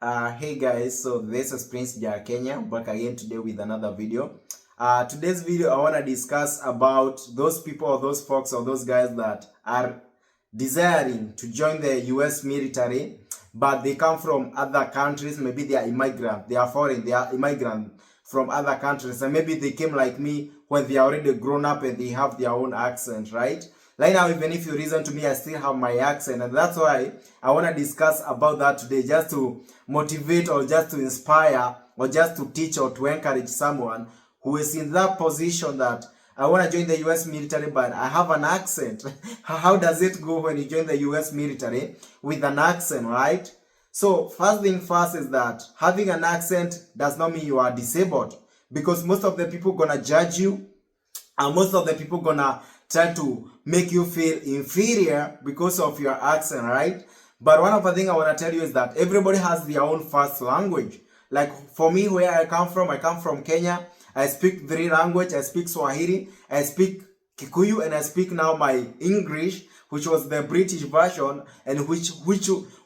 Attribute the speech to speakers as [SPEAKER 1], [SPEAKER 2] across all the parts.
[SPEAKER 1] Hey guys, so this is Prince Jar Kenya back again today with another video. Today's video I want to discuss about those people or those folks or those guys that are desiring to join the US military, but they come from other countries. Maybe they are immigrant, they are foreign, they are immigrant from other countries, and maybe they came like me when they are already grown up and they have their own accent, right? Right now, even if you listen to me, I still have my accent, and that's why I want to discuss about that today, just to motivate or just to inspire or just to teach or to encourage someone who is in that position that I want to join the US military, but I have an accent. How does it go when you join the US military with an accent, right? So first thing first is that having an accent does not mean you are disabled, because most of the people gonna judge you, and most of the people gonna try to make you feel inferior because of your accent, right? But one of the things I want to tell you is that everybody has their own first language. Like for me, where I come from Kenya. I speak 3 languages. I speak Swahili, I speak Kikuyu, and I speak now my English, which was the British version, and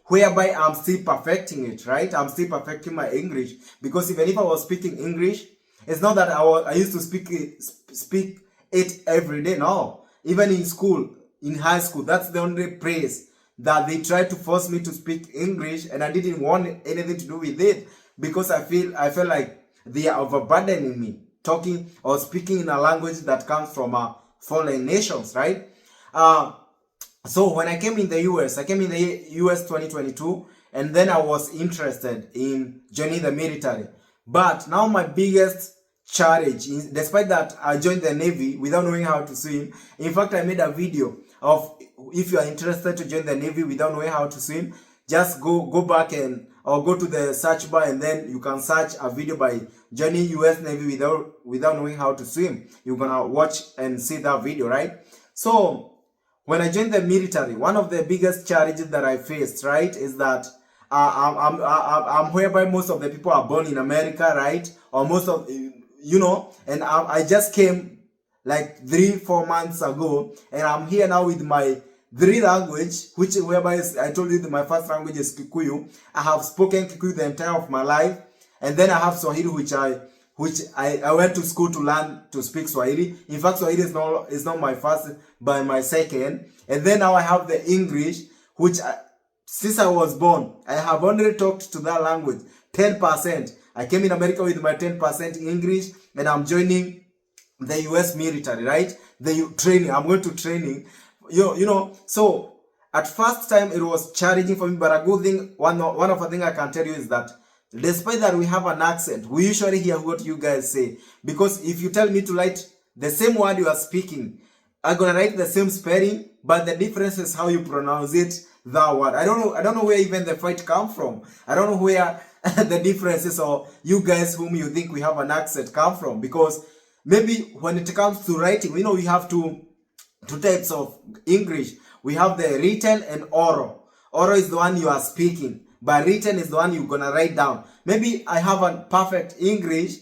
[SPEAKER 1] whereby I'm still perfecting it, right? I'm still perfecting my English, because even if I was speaking English, it's not that I used to speak it every day. No, even in school, in high school, that's the only place that they tried to force me to speak English, and I didn't want anything to do with it, because I felt like they are overburdening me talking or speaking in a language that comes from foreign nations, right? So when I came in the US, 2022, and then I was interested in joining the military. But now my biggest challenge, despite that I joined the Navy without knowing how to swim. In fact, I made a video of, if you are interested to join the Navy without knowing how to swim, just go back or go to the search bar, and then you can search a video by joining US Navy without knowing how to swim. You're gonna watch and see that video, right? So when I joined the military, one of the biggest challenges that I faced, right, is that I'm whereby most of the people are born in America, right? Or most of, and I just came like 3-4 months ago, and I'm here now with my 3 language, whereby I told you that my first language is Kikuyu. I have spoken Kikuyu the entire of my life, and then I have Swahili, which I went to school to learn to speak Swahili. In fact, Swahili is not my first, but my second. And then now I have the English, which since I was born, I have only talked to that language 10%. I came in America with my 10% English, and I'm joining the US military, right? The training. I'm going to training. So at first time it was challenging for me, but a good thing, one of the things I can tell you is that despite that we have an accent, we usually hear what you guys say. Because if you tell me to write the same word you are speaking, I'm gonna write the same spelling, but the difference is how you pronounce it, that word. I don't know where even the fight come from. I don't know where the differences, or you guys whom you think we have an accent come from. Because maybe when it comes to writing, we have two types of English. We have the written and oral. Oral is the one you are speaking, but written is the one you're gonna write down. Maybe I have a perfect English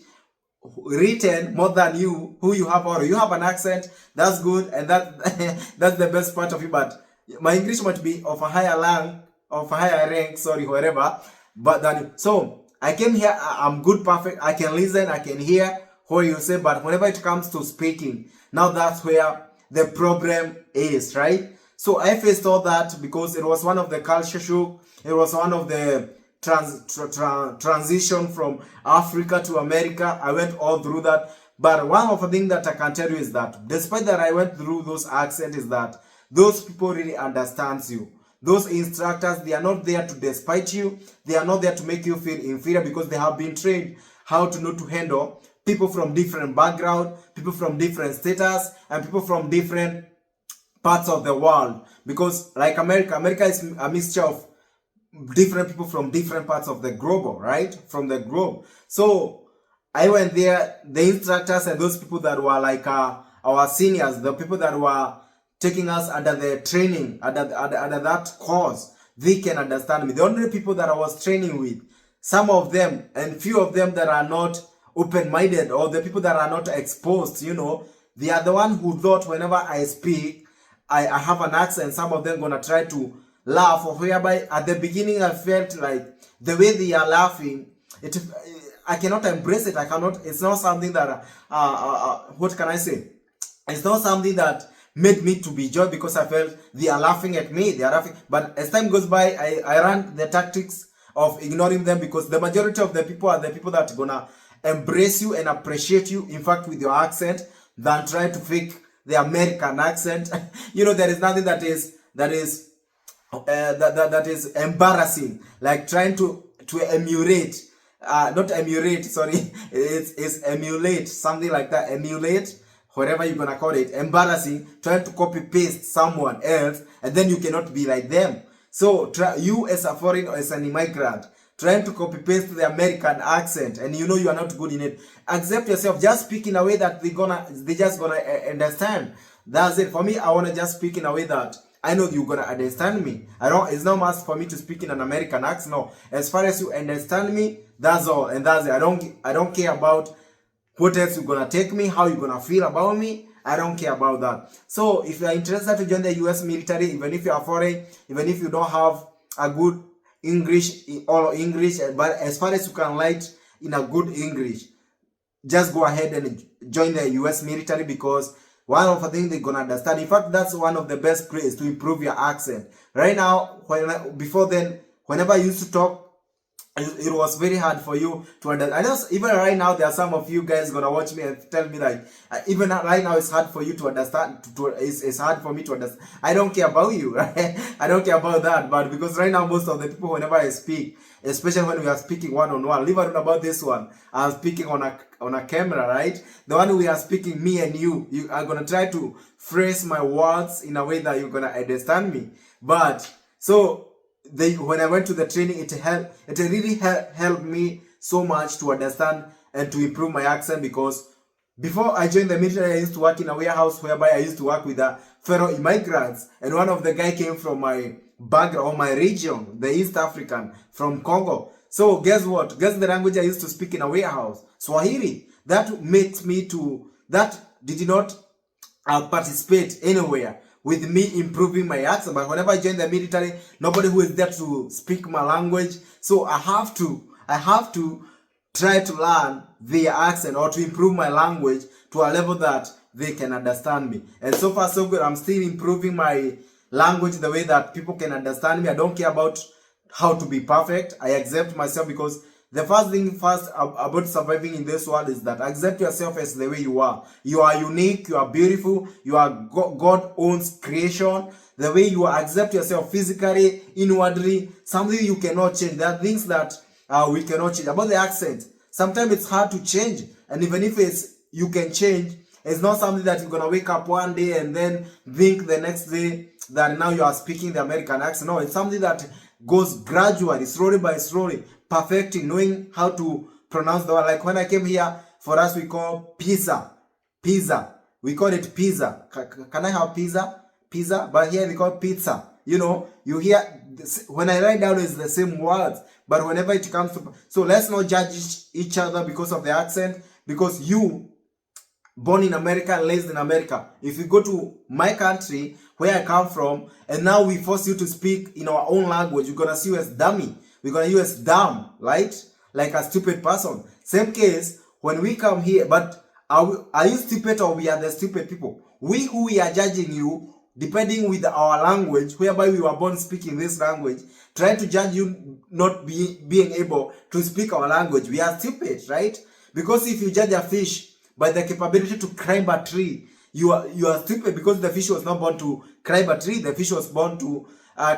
[SPEAKER 1] written more than you, who you have oral. You have an accent, that's good, and that's the best part of you. But my English might be of a higher rank, wherever. But then, so I came here, I'm good, perfect. I can listen, I can hear what you say, but whenever it comes to speaking, now that's where the problem is, right? So I faced all that because it was one of the culture shock. It was one of the transition from Africa to America. I went all through that. But one of the things that I can tell you is that despite that I went through those accents, is that those people really understands you. Those instructors, they are not there to despite you. They are not there to make you feel inferior, because they have been trained how to know to handle people from different background, people from different status, and people from different parts of the world. Because like America is a mixture of different people from different parts of the globe, right? From the globe. So I went there, the instructors and those people that were like our seniors, the people that were taking us under the training, under that course, they can understand me. The only people that I was training with, some of them and few of them that are not open-minded, or the people that are not exposed, they are the one who thought whenever I speak, I have an accent. Some of them gonna try to laugh, or whereby at the beginning I felt like the way they are laughing, I cannot embrace it. I cannot. It's not something that what can I say? It's not something that made me to be joy, because I felt they are laughing at me. They are laughing. But as time goes by, I ran the tactics of ignoring them, because the majority of the people are the people that are gonna embrace you and appreciate you, in fact, with your accent, than try to fake the American accent. You know, there is nothing that is embarrassing, like trying to emulate, not emulate, sorry, it's emulate, something like that, emulate, whatever you're gonna call it, embarrassing, trying to copy paste someone else, and then you cannot be like them. So you as a foreigner, as an immigrant, trying to copy paste the American accent, and you know you are not good in it, accept yourself, just speak in a way that they just gonna understand. That's it. For me, I wanna just speak in a way that I know you're gonna understand me. It's not much for me to speak in an American accent. No, as far as you understand me, that's all, and that's it. I don't care about what else you're gonna take me, how you're gonna feel about me. I don't care about that. So if you are interested to join the US military, even if you are foreign, even if you don't have a good English or English, but as far as you can write in a good English, just go ahead and join the US military, because one of the things they're gonna understand. In fact, that's one of the best ways to improve your accent. Right now, before then, whenever I used to talk, it was very hard for you to understand. I know even right now there are some of you guys gonna watch me and tell me like, even right now it's hard for you to understand. It's hard for me to understand. I don't care about you, right? I don't care about that. But because right now most of the people, whenever I speak, especially when we are speaking one-on-one, leave alone about this one, I'm speaking on a camera, right? The one we are speaking, me and you are gonna try to phrase my words in a way that you're gonna understand me. But so when I went to the training, it really helped me so much to understand and to improve my accent, because before I joined the military, I used to work in a warehouse whereby I used to work with fellow immigrants, and one of the guy came from my background or my region, the East African, from Congo. So guess what? Guess the language I used to speak in a warehouse? Swahili. That did not participate anywhere with me improving my accent. But whenever I join the military, nobody who is there to speak my language, so I have to try to learn their accent or to improve my language to a level that they can understand me. And so far so good. I'm still improving my language the way that people can understand me. I don't care about how to be perfect. I accept myself, because the first thing about surviving in this world is that accept yourself as the way you are. You are unique, you are beautiful, you are God owns creation. The way you are, accept yourself physically, inwardly, something you cannot change. There are things that we cannot change. About the accent, sometimes it's hard to change, and even if you can change, it's not something that you're gonna wake up one day and then think the next day that now you are speaking the American accent. No, it's something that goes gradually, slowly by slowly, perfecting, knowing how to pronounce the word. Like when I came here, for us we call pizza. We call it pizza. Can I have pizza? But here we call pizza. You know, you hear when I write down, it's the same words, but whenever it comes to, so let's not judge each other because of the accent, because you born in America, raised in America. If you go to my country where I come from, and now we force you to speak in our own language, you're gonna see you as dummy. We're gonna use as dumb, right? Like a stupid person. Same case when we come here, but are you stupid or we are the stupid people? We who we are judging you, depending with our language, whereby we were born speaking this language, trying to judge you not being able to speak our language. We are stupid, right? Because if you judge a fish by the capability to climb a tree, you are stupid, because the fish was not born to climb a tree. The fish was born to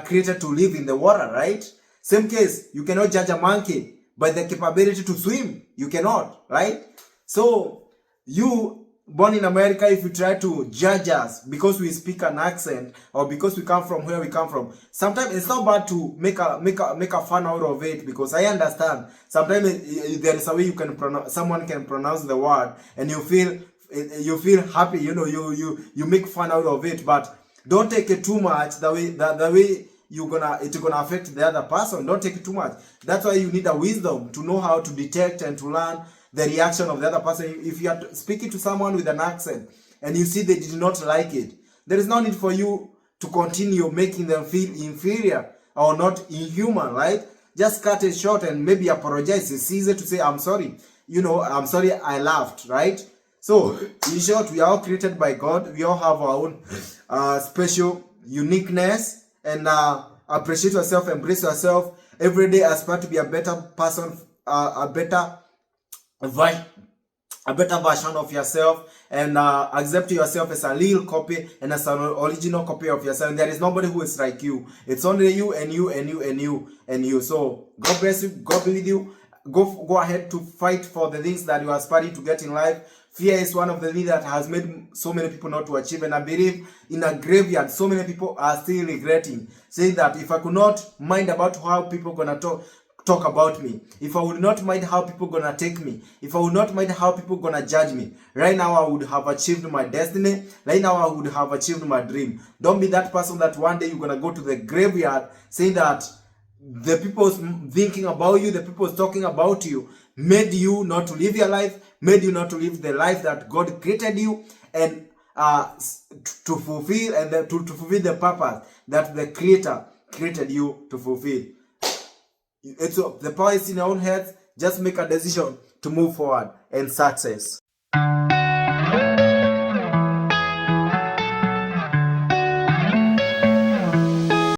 [SPEAKER 1] created to live in the water, right? Same case, you cannot judge a monkey by the capability to swim. You cannot, right? So you born in America, if you try to judge us because we speak an accent or because we come from where we come from, sometimes it's not bad to make a fun out of it, because I understand sometimes there is a way you can someone can pronounce the word and you feel happy, you know, you make fun out of it, but don't take it too much the way it's gonna affect the other person. Don't take it too much. That's why you need a wisdom to know how to detect and to learn the reaction of the other person. If you are speaking to someone with an accent and you see they did not like it, there is no need for you to continue making them feel inferior or not inhuman, right? Just cut it short and maybe apologize. It's easy to say, I'm sorry. I'm sorry I laughed, right? So, in short, we are all created by God. We all have our own special uniqueness. And appreciate yourself, embrace yourself. Every day aspire to be a better person, a better version of yourself, and accept yourself as a real copy and as an original copy of yourself. And there is nobody who is like you. It's only you and you and you and you and you. So God bless you. God be with you. Go ahead to fight for the things that you are aspiring to get in life. Fear is one of the things that has made so many people not to achieve. And I believe in a graveyard, so many people are still regretting, saying that if I could not mind about how people gonna talk about me, if I would not mind how people gonna take me, if I would not mind how people gonna judge me, right now I would have achieved my destiny. Right now I would have achieved my dream. Don't be that person that one day you're gonna go to the graveyard saying that the people thinking about you, the people talking about you, made you not to live your life, made you not to live the life that God created you and to fulfill, and to fulfill the purpose that the Creator created you to fulfill. The power is in your own head. Just make a decision to move forward and success.